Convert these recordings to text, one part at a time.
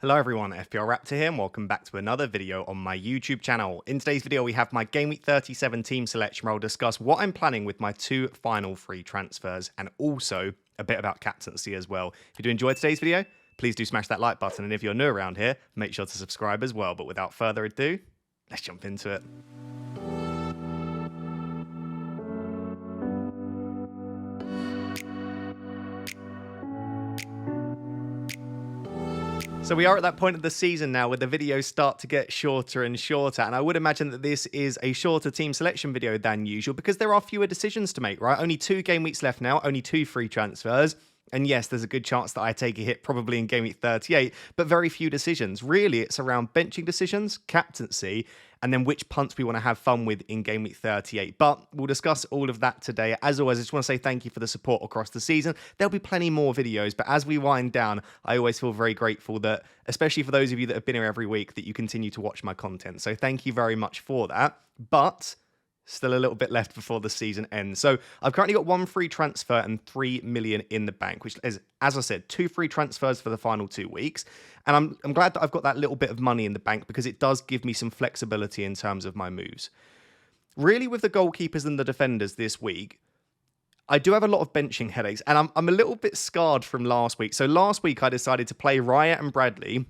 Hello everyone, FPL Raptor here and welcome back to another video on my YouTube channel. In today's video we have my Game Week 37 team selection where I'll discuss what I'm planning with my two final free transfers and also a bit about captaincy as well. If you do enjoy today's video, please do smash that like button, and if you're new around here, make sure to subscribe as well. But without further ado, let's jump into it. So we are at that point of the season now where the videos start to get shorter and shorter, and I would imagine that this is a shorter team selection video than usual because there are fewer decisions to make, right? Only 2 game weeks left now, only 2 free transfers. And yes, there's a good chance that I take a hit probably in Game Week 38, but very few decisions. Really, it's around benching decisions, captaincy, and then which punts we want to have fun with in Game Week 38. But we'll discuss all of that today. As always, I just want to say thank you for the support across the season. There'll be plenty more videos, but as we wind down, I always feel very grateful that, especially for those of you that have been here every week, that you continue to watch my content. So thank you very much for that. But still a little bit left before the season ends. So I've currently got 1 free transfer and 3 million in the bank, which is, as I said, 2 free transfers for the final 2 weeks. And I'm glad that I've got that little bit of money in the bank because it does give me some flexibility in terms of my moves. Really, with the goalkeepers and the defenders this week, I do have a lot of benching headaches, and I'm a little bit scarred from last week. So last week I decided to play Raya and Bradley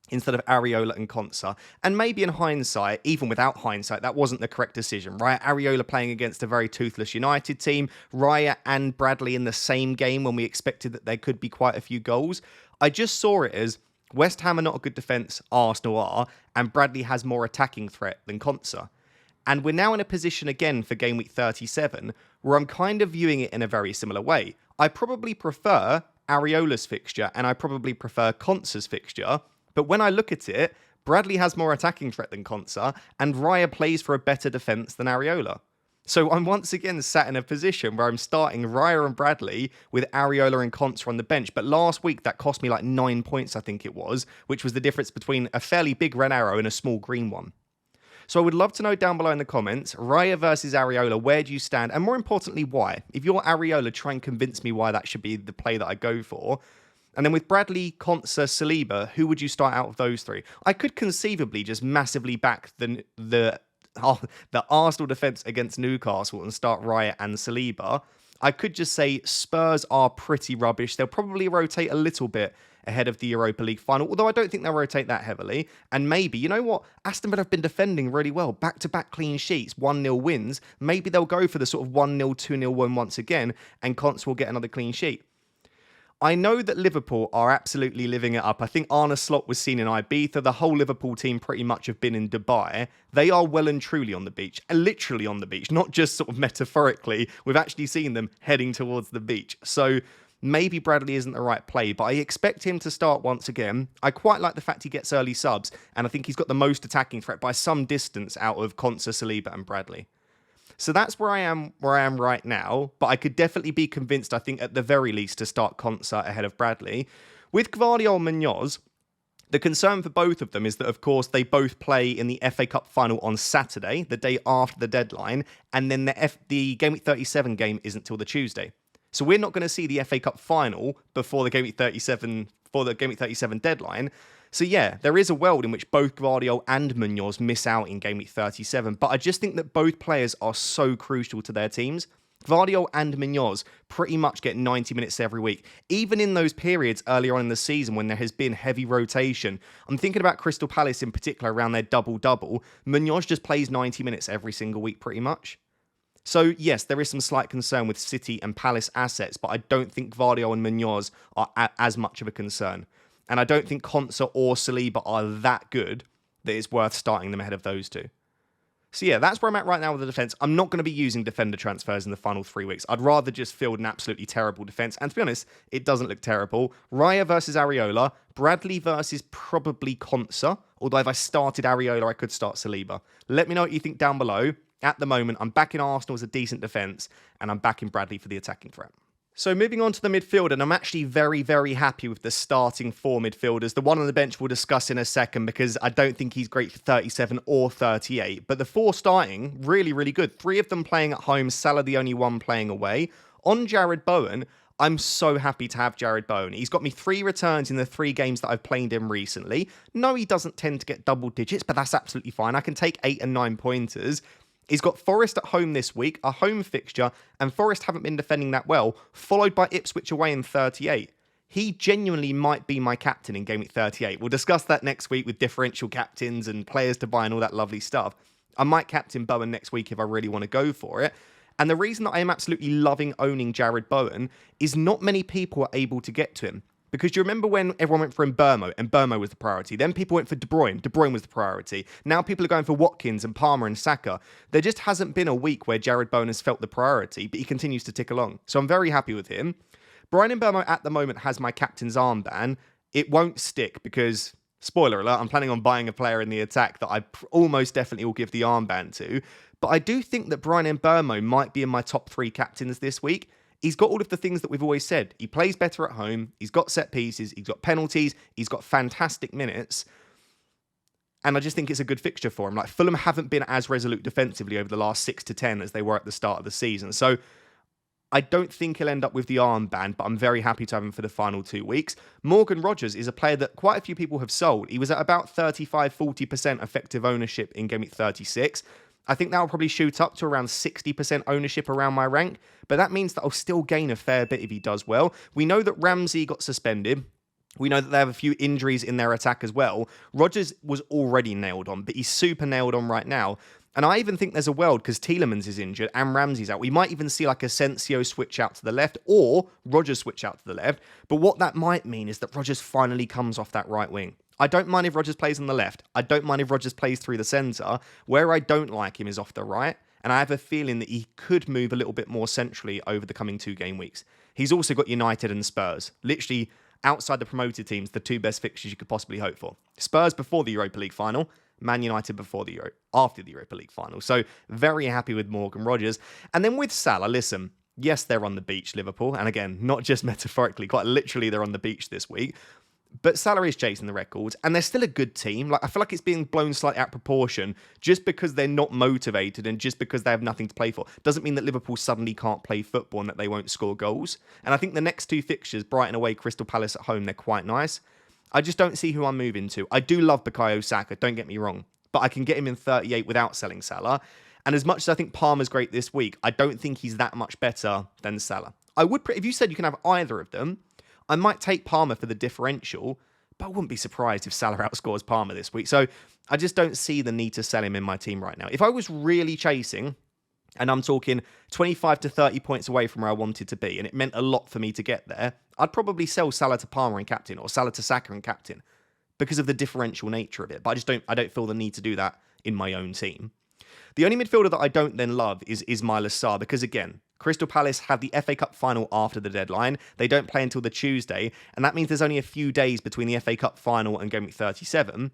instead of Areola and Konsa. And maybe in hindsight, even without hindsight, that wasn't the correct decision, right? Areola playing against a very toothless United team, Raya and Bradley in the same game when we expected that there could be quite a few goals. I just saw it as West Ham are not a good defence, Arsenal are, and Bradley has more attacking threat than Konsa. And we're now in a position again for Game Week 37 where I'm kind of viewing it in a very similar way. I probably prefer Areola's fixture and I probably prefer Konsa's fixture. But when I look at it, Bradley has more attacking threat than Konsa, and Raya plays for a better defence than Areola. So I'm once again sat in a position where I'm starting Raya and Bradley with Areola and Konsa on the bench. But last week, that cost me like 9 points, I think it was, which was the difference between a fairly big red arrow and a small green one. So I would love to know down below in the comments, Raya versus Areola, where do you stand? And more importantly, why? If you're Areola, try and convince me why that should be the play that I go for. And then with Bradley, Konsa, Saliba, who would you start out of those 3? I could conceivably just massively back the Arsenal defence against Newcastle and start Raya and Saliba. I could just say Spurs are pretty rubbish. They'll probably rotate a little bit ahead of the Europa League final, although I don't think they'll rotate that heavily. And maybe, you know what? Aston Villa have been defending really well. Back-to-back clean sheets, 1-0 wins. Maybe they'll go for the sort of 1-0, 2-0 win once again, and Konsa will get another clean sheet. I know that Liverpool are absolutely living it up. I think Arne Slot was seen in Ibiza. The whole Liverpool team pretty much have been in Dubai. They are well and truly on the beach, literally on the beach, not just sort of metaphorically. We've actually seen them heading towards the beach. So maybe Bradley isn't the right play, but I expect him to start once again. I quite like the fact he gets early subs, and I think he's got the most attacking threat by some distance out of Konsa, Saliba and Bradley. So that's where I am right now, but I could definitely be convinced, I think, at the very least, to start Konsa ahead of Bradley. With Gvardiol and Munoz, the concern for both of them is that, of course, they both play in the FA Cup final on Saturday, the day after the deadline, and then the Game Week 37 game isn't till the Tuesday. So we're not going to see the FA Cup final before the Game Week 37 deadline. So yeah, there is a world in which both Gvardiol and Munoz miss out in Game Week 37, but I just think that both players are so crucial to their teams. Gvardiol and Munoz pretty much get 90 minutes every week. Even in those periods earlier on in the season when there has been heavy rotation, I'm thinking about Crystal Palace in particular around their double-double. Munoz just plays 90 minutes every single week pretty much. So yes, there is some slight concern with City and Palace assets, but I don't think Gvardiol and Munoz are as much of a concern. And I don't think Konsa or Saliba are that good that it's worth starting them ahead of those 2. So yeah, that's where I'm at right now with the defence. I'm not going to be using defender transfers in the final 3 weeks. I'd rather just field an absolutely terrible defence. And to be honest, it doesn't look terrible. Raya versus Areola. Bradley versus probably Konsa. Although if I started Areola, I could start Saliba. Let me know what you think down below. At the moment, I'm backing Arsenal as a decent defence. And I'm backing Bradley for the attacking threat. So moving on to the midfield, and I'm actually very, very happy with the starting 4 midfielders. The one on the bench we'll discuss in a second because I don't think he's great for 37 or 38. But the 4 starting, really, really good. 3 of them playing at home, Salah the only one playing away. On Jared Bowen, I'm so happy to have Jarrod Bowen. He's got me 3 returns in the 3 games that I've played him recently. No, he doesn't tend to get double digits, but that's absolutely fine. I can take 8 and 9 pointers. He's got Forest at home this week, a home fixture, and Forest haven't been defending that well, followed by Ipswich away in 38. He genuinely might be my captain in Game Week 38. We'll discuss that next week with differential captains and players to buy and all that lovely stuff. I might captain Bowen next week if I really want to go for it. And the reason that I am absolutely loving owning Jarrod Bowen is not many people are able to get to him. Because do you remember when everyone went for Mbeumo, and Mbeumo was the priority? Then people went for De Bruyne was the priority. Now people are going for Watkins and Palmer and Saka. There just hasn't been a week where Jarrod Bowen has felt the priority, but he continues to tick along. So I'm very happy with him. Bryan Mbeumo at the moment has my captain's armband. It won't stick because, spoiler alert, I'm planning on buying a player in the attack that I almost definitely will give the armband to. But I do think that Bryan Mbeumo might be in my top 3 captains this week. He's got all of the things that we've always said. He plays better at home. He's got set pieces. He's got penalties. He's got fantastic minutes. And I just think it's a good fixture for him. Like, Fulham haven't been as resolute defensively over the last 6 to 10 as they were at the start of the season. So I don't think he'll end up with the armband, but I'm very happy to have him for the final 2 weeks. Morgan Rogers is a player that quite a few people have sold. He was at about 35-40% effective ownership in Game Week 36. I think that will probably shoot up to around 60% ownership around my rank, but that means that I'll still gain a fair bit if he does well. We know that Ramsey got suspended. We know that they have a few injuries in their attack as well. Rogers was already nailed on, but he's super nailed on right now. And I even think there's a world, because Tielemans is injured and Ramsey's out. We might even see like Asensio switch out to the left or Rogers switch out to the left. But what that might mean is that Rogers finally comes off that right wing. I don't mind if Rogers plays on the left. I don't mind if Rogers plays through the centre. Where I don't like him is off the right. And I have a feeling that he could move a little bit more centrally over the coming 2 game weeks. He's also got United and Spurs. Literally, outside the promoted teams, the 2 best fixtures you could possibly hope for. Spurs before the Europa League final. Man United after the Europa League final. So very happy with Morgan Rogers. And then with Salah, listen, yes, they're on the beach, Liverpool. And again, not just metaphorically, quite literally, they're on the beach this week. But Salah is chasing the records, and they're still a good team. Like, I feel like it's being blown slightly out of proportion just because they're not motivated and just because they have nothing to play for. Doesn't mean that Liverpool suddenly can't play football and that they won't score goals. And I think the next 2 fixtures, Brighton away, Crystal Palace at home, they're quite nice. I just don't see who I'm moving to. I do love Bukayo Saka, don't get me wrong, but I can get him in 38 without selling Salah. And as much as I think Palmer's great this week, I don't think he's that much better than Salah. If you said you can have either of them, I might take Palmer for the differential, but I wouldn't be surprised if Salah outscores Palmer this week. So I just don't see the need to sell him in my team right now. If I was really chasing, and I'm talking 25 to 30 points away from where I wanted to be, and it meant a lot for me to get there, I'd probably sell Salah to Palmer and captain, or Salah to Saka and captain, because of the differential nature of it. But I don't feel the need to do that in my own team. The only midfielder that I don't then love is Ismail Assar, because again, Crystal Palace have the FA Cup final after the deadline. They don't play until the Tuesday, and that means there's only a few days between the FA Cup final and Game Week 37.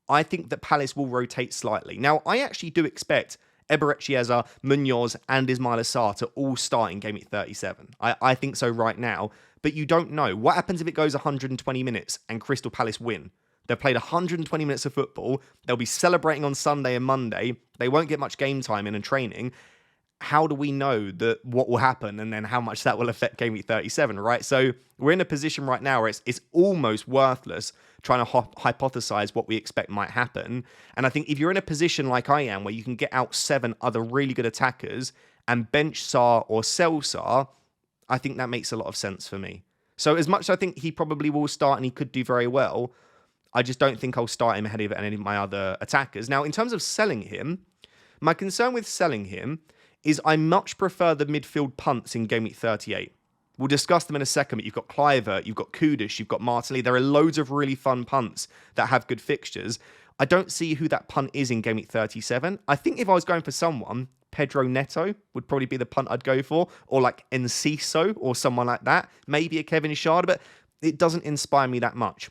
I think that Palace will rotate slightly. Now, I actually do expect Eberechi Eza, Munoz, and Ismail Assar to all start in Game Week 37. I think so right now, but you don't know. What happens if it goes 120 minutes and Crystal Palace win? They've played 120 minutes of football. They'll be celebrating on Sunday and Monday. They won't get much game time in and training. How do we know that what will happen and then how much that will affect Game Week 37, right? So we're in a position right now where it's almost worthless trying to hypothesize what we expect might happen. And I think if you're in a position like I am where you can get out 7 other really good attackers and bench Sar or sell Sar, I think that makes a lot of sense for me. So as much as I think he probably will start and he could do very well, I just don't think I'll start him ahead of any of my other attackers. Now, in terms of selling him, my concern with selling him is I much prefer the midfield punts in Game Week 38. We'll discuss them in a second, but you've got Kluivert, you've got Kudus, you've got Martinelli. There are loads of really fun punts that have good fixtures. I don't see who that punt is in Game Week 37. I think if I was going for someone, Pedro Neto would probably be the punt I'd go for, or like Enciso or someone like that. Maybe a Kevin Ishada, but it doesn't inspire me that much.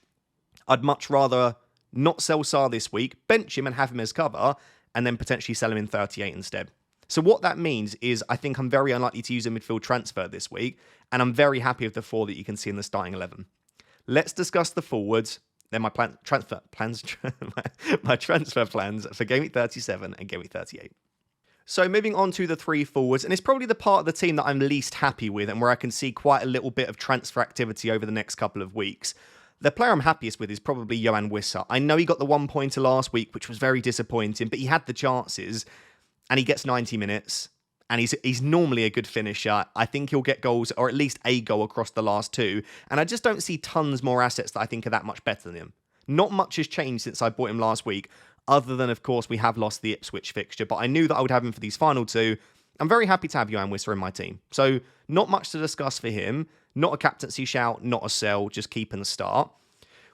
I'd much rather not sell Sar this week, bench him and have him as cover, and then potentially sell him in 38 instead. So what that means is I think I'm very unlikely to use a midfield transfer this week, and I'm very happy with the 4 that you can see in the starting 11. Let's discuss the forwards, then my transfer plans for Game Week 37 and Game Week 38. So moving on to the three forwards, and it's probably the part of the team that I'm least happy with and where I can see quite a little bit of transfer activity over the next couple of weeks. The player I'm happiest with is probably Yoane Wissa. I know he got the 1-pointer last week, which was very disappointing, but he had the chances, and he gets 90 minutes, and he's normally a good finisher. I think he'll get goals, or at least a goal across the last two, and I just don't see tons more assets that I think are that much better than him. Not much has changed since I bought him last week, other than, of course, we have lost the Ipswich fixture, but I knew that I would have him for these final two. I'm very happy to have Yoane Wissa in my team. So, not much to discuss for him. Not a captaincy shout, not a sell, just keep and start.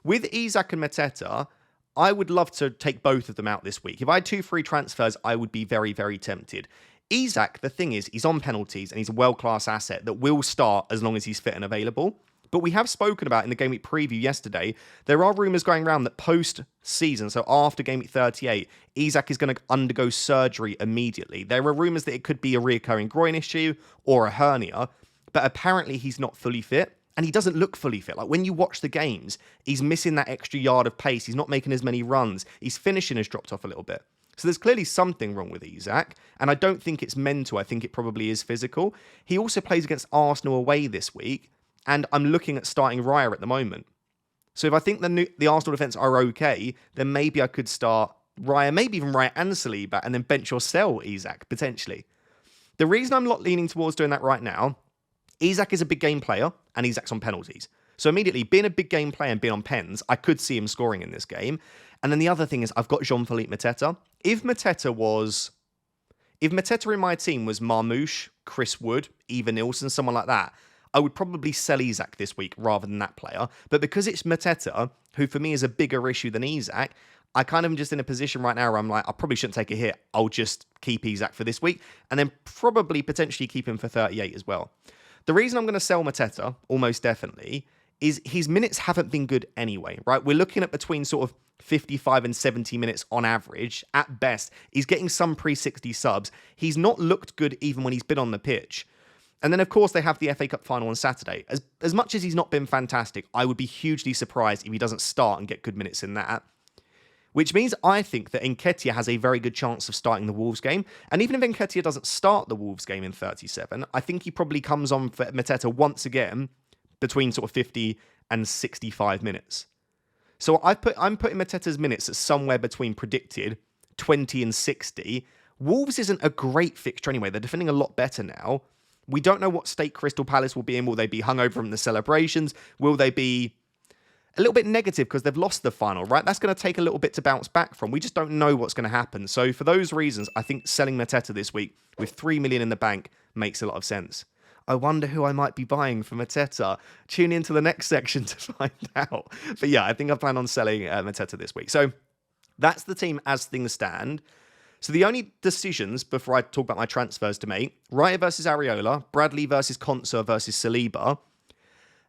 With Isak and Mateta, I would love to take both of them out this week. If I had 2 free transfers, I would be very, very tempted. Isak, the thing is, he's on penalties and he's a world-class asset that will start as long as he's fit and available. But we have spoken about in the Game Week preview yesterday, there are rumours going around that post-season, so after Game Week 38, Isak is going to undergo surgery immediately. There are rumours that it could be a reoccurring groin issue or a hernia, but apparently he's not fully fit, and he doesn't look fully fit. Like, when you watch the games, he's missing that extra yard of pace, he's not making as many runs, his finishing has dropped off a little bit. So there's clearly something wrong with Isak, and I don't think it's mental, I think it probably is physical. He also plays against Arsenal away this week, and I'm looking at starting Raya at the moment. So if I think the Arsenal defence are okay, then maybe I could start Raya, maybe even Raya and Saliba, and then bench or sell Isak, potentially. The reason I'm not leaning towards doing that right now, Isak is a big game player, and Isak's on penalties. So immediately, being a big game player and being on pens, I could see him scoring in this game. And then the other thing is, I've got Jean-Philippe Mateta. If Mateta in my team was Marmoush, Chris Wood, Eva Nilsson, someone like that, I would probably sell Isak this week rather than that player. But because it's Mateta, who for me is a bigger issue than Isak, I kind of am just in a position right now where I'm like, I probably shouldn't take a hit. I'll just keep Isak for this week and then probably potentially keep him for 38 as well. The reason I'm going to sell Mateta, almost definitely, is his minutes haven't been good anyway, right? We're looking at between sort of 55 and 70 minutes on average. At best, he's getting some pre-60 subs. He's not looked good even when he's been on the pitch. And then, of course, they have the FA Cup final on Saturday. As much as he's not been fantastic, I would be hugely surprised if he doesn't start and get good minutes in that. Which means I think that Nketiah has a very good chance of starting the Wolves game. And even if Nketiah doesn't start the Wolves game in 37, I think he probably comes on for Mateta once again between sort of 50 and 65 minutes. So I'm putting Mateta's minutes at somewhere between predicted 20 and 60. Wolves isn't a great fixture anyway. They're defending a lot better now. We don't know what state Crystal Palace will be in. Will they be hungover from the celebrations? Will they be a little bit negative because they've lost the final, right? That's going to take a little bit to bounce back from. We just don't know what's going to happen. So for those reasons, I think selling Mateta this week with 3 million in the bank makes a lot of sense. I wonder who I might be buying for Mateta. Tune into the next section to find out. But yeah, I think I plan on selling Mateta this week. So that's the team as things stand. So the only decisions before I talk about my transfers to make, Raya versus Areola, Bradley versus Konsa versus Saliba.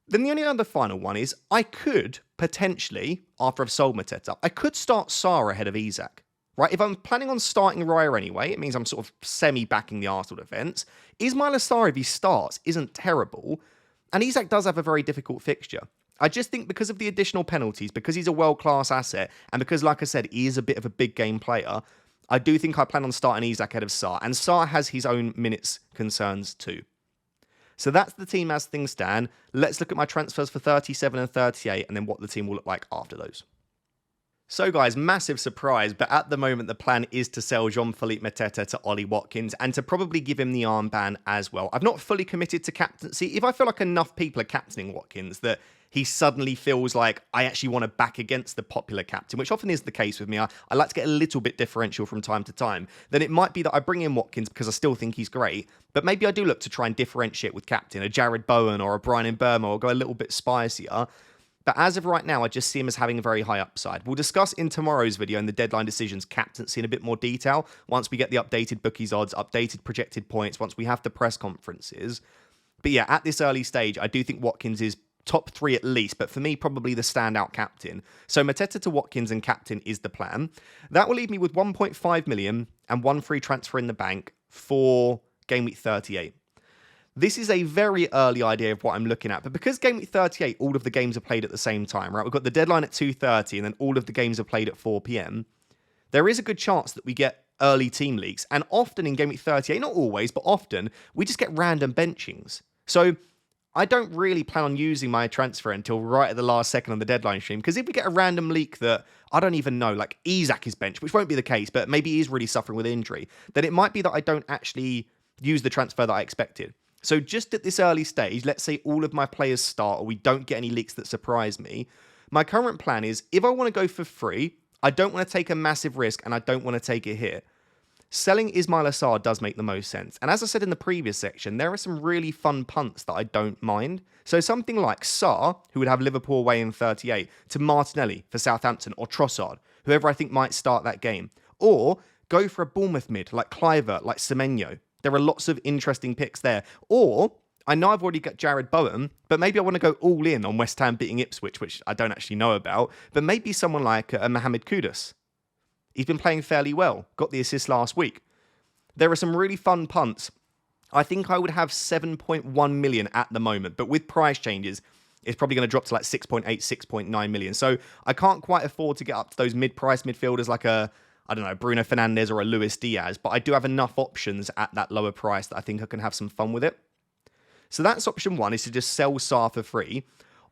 Then the only other final one is I could potentially, after I've sold Mateta, I could start Sarr ahead of Isak. Right? If I'm planning on starting Raya anyway, it means I'm sort of semi-backing the Arsenal defence. Ismail Sarr, if he starts, isn't terrible. And Isak does have a very difficult fixture. I just think because of the additional penalties, because he's a world-class asset, and because, like I said, he is a bit of a big game player, I do think I plan on starting Isak ahead of Sarr. And Sarr has his own minutes concerns too. So that's the team as things stand. Let's look at my transfers for 37 and 38 and then what the team will look like after those. So guys, massive surprise, but at the moment the plan is to sell Jean-Philippe Mateta to Ollie Watkins and to probably give him the armband as well. I've not fully committed to captaincy. If I feel like enough people are captaining Watkins that he suddenly feels like I actually want to back against the popular captain, which often is the case with me. I like to get a little bit differential from time to time. Then it might be that I bring in Watkins because I still think he's great, but maybe I do look to try and differentiate with captain, a Jared Bowen or a Brian Mbeumo, or go a little bit spicier. But as of right now, I just see him as having a very high upside. We'll discuss in tomorrow's video in the deadline decisions captaincy in a bit more detail once we get the updated bookies odds, updated projected points, once we have the press conferences. But yeah, at this early stage, I do think Watkins is top 3 at least, but for me, probably the standout captain. So Mateta to Watkins and captain is the plan. That will leave me with 1.5 million and 1 free transfer in the bank for Game Week 38. This is a very early idea of what I'm looking at, but because Game Week 38, all of the games are played at the same time, right? We've got the deadline at 2:30 and then all of the games are played at 4 p.m. There is a good chance that we get early team leaks, and often in Game Week 38, not always, but often, we just get random benchings. So I don't really plan on using my transfer until right at the last second on the deadline stream, because if we get a random leak that I don't even know, like Isak is benched, which won't be the case, but maybe he's really suffering with injury, then it might be that I don't actually use the transfer that I expected. So just at this early stage, let's say all of my players start or we don't get any leaks that surprise me, my current plan is if I want to go for free, I don't want to take a massive risk and I don't want to take a hit. Selling Ismail Assar does make the most sense. And as I said in the previous section, there are some really fun punts that I don't mind. So something like Sarr, who would have Liverpool away in 38, to Martinelli for Southampton, or Trossard, whoever I think might start that game. Or go for a Bournemouth mid, like Kluivert, like Semenyo. There are lots of interesting picks there. Or, I know I've already got Jared Bowen, but maybe I want to go all in on West Ham beating Ipswich, which I don't actually know about. But maybe someone like Mohamed Kudus. He's been playing fairly well. Got the assist last week. There are some really fun punts. I think I would have 7.1 million at the moment, but with price changes, it's probably going to drop to like 6.8, 6.9 million. So I can't quite afford to get up to those mid-price midfielders like I don't know, Bruno Fernandes or a Luis Diaz, but I do have enough options at that lower price that I think I can have some fun with it. So that's option one, is to just sell Sarr for free.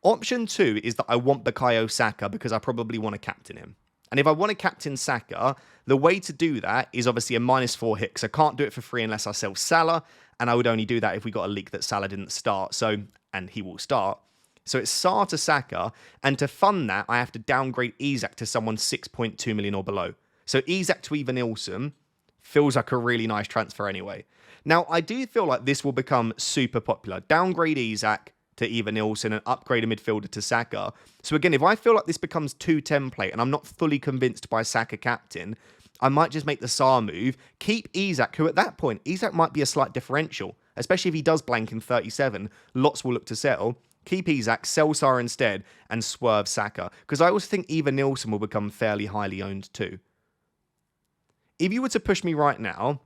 Option two is that I want Bukayo Saka because I probably want to captain him. And if I want to captain Saka, the way to do that is obviously a -4 hit, because I can't do it for free unless I sell Salah, and I would only do that if we got a leak that Salah didn't start, and he will start. So it's Sarr to Saka, and to fund that, I have to downgrade Isak to someone 6.2 million or below. So Isak to Ivan Nilsson feels like a really nice transfer anyway. Now, I do feel like this will become super popular. Downgrade Isak to Ivan Nilsson and upgrade a midfielder to Saka. So again, if I feel like this becomes too template and I'm not fully convinced by Saka captain, I might just make the Sarr move, keep Isak, who at that point, Isak might be a slight differential, especially if he does blank in 37, lots will look to sell. Keep Isak, sell Sarr instead, and swerve Saka. Because I also think Ivan Nilsson will become fairly highly owned too. If you were to push me right now,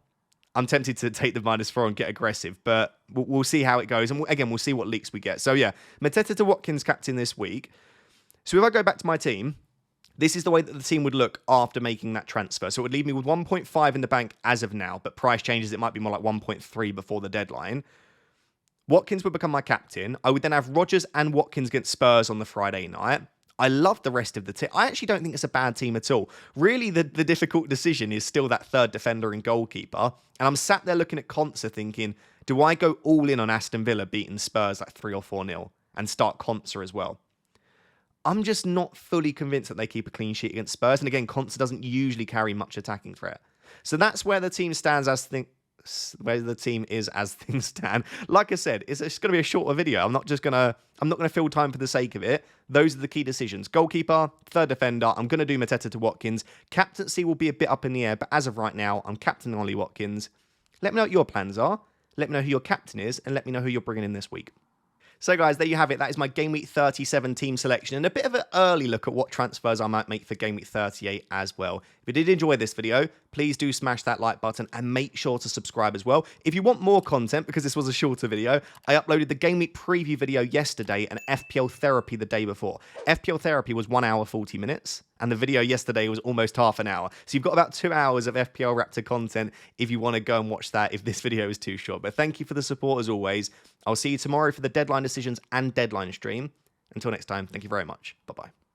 I'm tempted to take the -4 and get aggressive, but we'll see how it goes. And again, we'll see what leaks we get. So yeah, Mateta to Watkins captain this week. So if I go back to my team, this is the way that the team would look after making that transfer. So it would leave me with 1.5 in the bank as of now, but price changes, it might be more like 1.3 before the deadline. Watkins would become my captain. I would then have Rodgers and Watkins against Spurs on the Friday night. I love the rest of the team. I actually don't think it's a bad team at all. Really, the difficult decision is still that third defender and goalkeeper. And I'm sat there looking at Konsa thinking, do I go all in on Aston Villa beating Spurs like 3 or 4-0 and start Konsa as well? I'm just not fully convinced that they keep a clean sheet against Spurs. And again, Konsa doesn't usually carry much attacking threat. So that's where the team stands where the team is as things stand. Like I said, it's going to be a shorter video. I'm not going to fill time for the sake of it. Those are the key decisions. Goalkeeper, third defender. I'm going to do Mateta to Watkins. Captaincy will be a bit up in the air, but as of right now, I'm captaining Ollie Watkins. Let me know what your plans are. Let me know who your captain is, and let me know who you're bringing in this week. So guys, there you have it. That is my Game Week 37 team selection and a bit of an early look at what transfers I might make for Game Week 38 as well. If you did enjoy this video, please do smash that like button and make sure to subscribe as well. If you want more content, because this was a shorter video, I uploaded the Game Week preview video yesterday and FPL Therapy the day before. FPL Therapy was 1 hour 40 minutes and the video yesterday was almost half an hour. So you've got about 2 hours of FPL Raptor content if you want to go and watch that if this video is too short. But thank you for the support as always. I'll see you tomorrow for the deadline decisions and deadline stream. Until next time, thank you very much. Bye-bye.